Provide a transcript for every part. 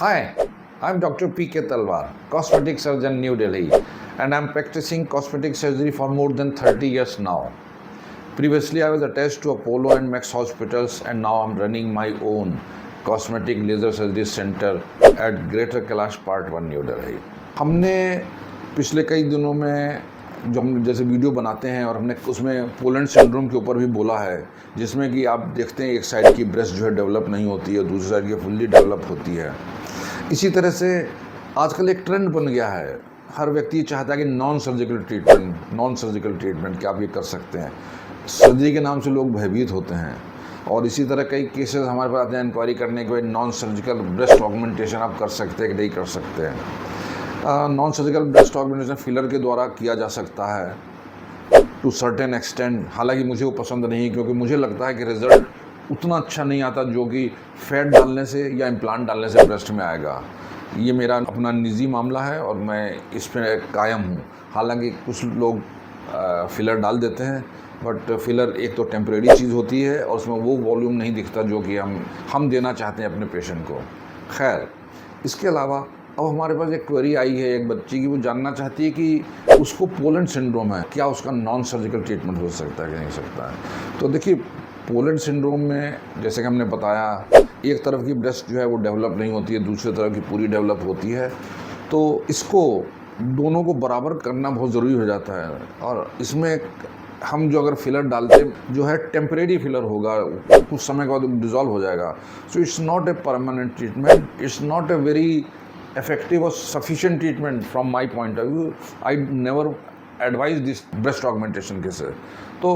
Hi, I'm Dr. P.K. Talwar, cosmetic surgeon, New Delhi, and I'm practicing cosmetic surgery for more than 30 years now. Previously, I was attached to Apollo and Max hospitals, and now I'm running my own cosmetic laser surgery center at Greater Kailash Part 1, New Delhi. हमने पिछले कई दिनों में जो हम जैसे video बनाते हैं और हमने उसमें पोलैंड सिंड्रोम के ऊपर भी बोला है, जिसमें कि आप देखते हैं एक साइड की ब्रेस्ट जो है डेवलप नहीं होती है, दूसरी साइड की फुल्ली डेवलप होती है। इसी तरह से आजकल एक ट्रेंड बन गया है, हर व्यक्ति चाहता है कि नॉन सर्जिकल ट्रीटमेंट क्या आप ये कर सकते हैं। सर्जरी के नाम से लोग भयभीत होते हैं और इसी तरह कई केसेस हमारे पास आते हैं इंक्वायरी करने के, नॉन सर्जिकल ब्रेस्ट ऑगमेंटेशन आप कर सकते हैं कि नहीं कर सकते हैं। Non surgical breast augmentation filler के द्वारा किया जा सकता है टू सर्टेन एक्सटेंट, हालांकि मुझे वो पसंद नहीं, क्योंकि मुझे लगता है कि रिजल्ट उतना अच्छा नहीं आता जो कि फैट डालने से या इम्प्लांट डालने से ब्रेस्ट में आएगा। ये मेरा अपना निजी मामला है और मैं इस पर कायम हूँ। हालांकि कुछ लोग फिलर डाल देते हैं, बट फिलर एक तो टेम्परेरी चीज़ होती है और उसमें वो वॉल्यूम नहीं दिखता जो कि हम देना चाहते हैं अपने पेशेंट को। खैर, इसके अलावा अब हमारे पास एक क्वेरी आई है एक बच्ची की, वो जानना चाहती है कि उसको पोलैंड सिंड्रोम है, क्या उसका नॉन सर्जिकल ट्रीटमेंट हो सकता है कि नहीं सकता है। तो देखिए, पोलैंड सिंड्रोम में जैसे कि हमने बताया, एक तरफ की ब्रेस्ट जो है वो डेवलप नहीं होती है, दूसरी तरफ की पूरी डेवलप होती है। तो इसको दोनों को बराबर करना बहुत ज़रूरी हो जाता है और इसमें हम जो अगर फिलर डालते जो है टेम्परेरी फिलर होगा, कुछ समय के बाद डिज़ोल्व हो जाएगा। So it's not a permanent treatment, it's not a very effective or sufficient treatment from my point of view. I never advise this breast augmentation cases. तो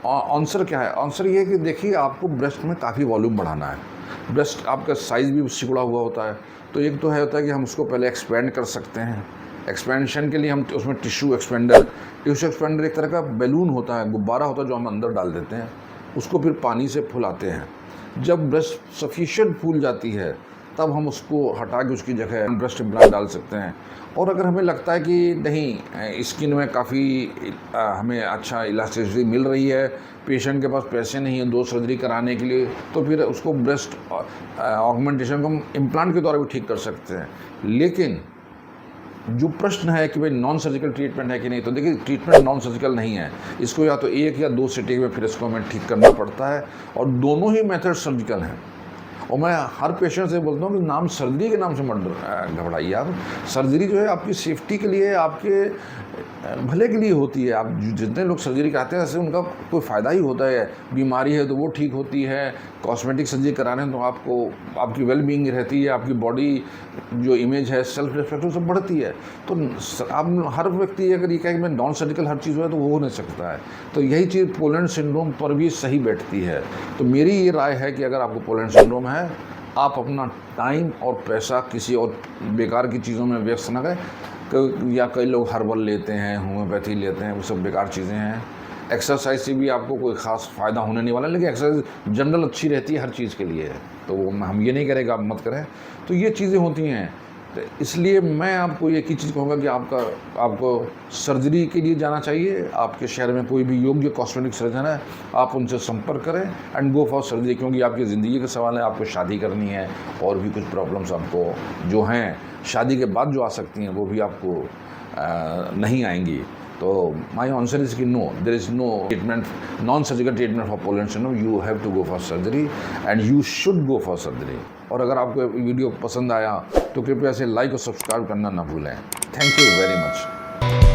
आंसर क्या है? आंसर ये है कि देखिए, आपको ब्रेस्ट में काफ़ी वॉल्यूम बढ़ाना है। ब्रेस्ट आपका साइज़ भी सिकुड़ा हुआ होता है, तो एक तो है होता है कि हम उसको पहले एक्सपेंड कर सकते हैं। एक्सपेंशन के लिए हम उसमें टिश्यू एक्सपेंडर एक तरह का बैलून होता है, गुब्बारा होता है जो हम अंदर डाल देते हैं, उसको फिर पानी से फुलाते हैं। जब ब्रेस्ट सफिशिएंट फूल जाती है तब हम उसको हटा के उसकी जगह ब्रेस्ट इम्प्लांट डाल सकते हैं। और अगर हमें लगता है कि नहीं, स्किन में काफ़ी हमें अच्छा इलास्टिसिटी मिल रही है, पेशेंट के पास पैसे नहीं है 2 सर्जरी कराने के लिए, तो फिर उसको ब्रेस्ट ऑगमेंटेशन को हम इम्प्लांट के द्वारा भी ठीक कर सकते हैं। लेकिन जो प्रश्न है कि भाई नॉन सर्जिकल ट्रीटमेंट है कि नहीं, तो देखिए, ट्रीटमेंट नॉन सर्जिकल नहीं है। इसको या तो 1 या 2 सिटिंग में फिर इसको हमें ठीक करना पड़ता है और दोनों ही मेथड सर्जिकल हैं। और मैं हर पेशेंट से बोलता हूँ कि नाम सर्जरी के नाम से मत घबराइए। आप सर्जरी जो है आपकी सेफ्टी के लिए, आपके भले के लिए होती है। आप जितने लोग सर्जरी कराते हैं, ऐसे उनका कोई फ़ायदा ही होता है। बीमारी है तो वो ठीक होती है, कॉस्मेटिक सर्जरी कराने तो आपको आपकी वेल बीइंग रहती है, आपकी बॉडी जो इमेज है, सेल्फ रिस्पेक्ट, सब बढ़ती है। तो आप हर व्यक्ति अगर ये कहे कि मैं नॉन सर्जिकल हर चीज़ हो तो वो हो नहीं सकता है। तो यही चीज़ पोलैंड सिंड्रोम पर भी सही बैठती है। तो मेरी ये राय है कि अगर आपको पोलैंड सिंड्रोम है, आप अपना टाइम और पैसा किसी और बेकार की चीज़ों में व्यस्त न करें। या कई लोग हर्बल लेते हैं, होम्योपैथी लेते हैं, वो सब बेकार चीज़ें हैं। एक्सरसाइज से भी आपको कोई ख़ास फ़ायदा होने नहीं वाला, लेकिन एक्सरसाइज जनरल अच्छी रहती है, हर चीज़ के लिए है, तो हम ये नहीं करेंगे आप मत करें। तो ये चीज़ें होती हैं, तो इसलिए मैं आपको एक ही चीज़ कहूँगा कि आपको सर्जरी के लिए जाना चाहिए। आपके शहर में कोई भी योग्य कॉस्मेटिक सर्जन है, आप उनसे संपर्क करें एंड गो फॉर सर्जरी, क्योंकि आपकी ज़िंदगी का सवाल है। आपको शादी करनी है और भी कुछ प्रॉब्लम्स आपको जो हैं शादी के बाद जो आ सकती हैं, वो भी आपको नहीं आएंगी। तो माई आंसर इज़ कि no, there is no treatment, non surgical treatment for Poland syndrome. You have to go for surgery and you should go for surgery. और अगर आपको वीडियो पसंद आया तो कृपया से लाइक और सब्सक्राइब करना ना भूलें। Thank you very much.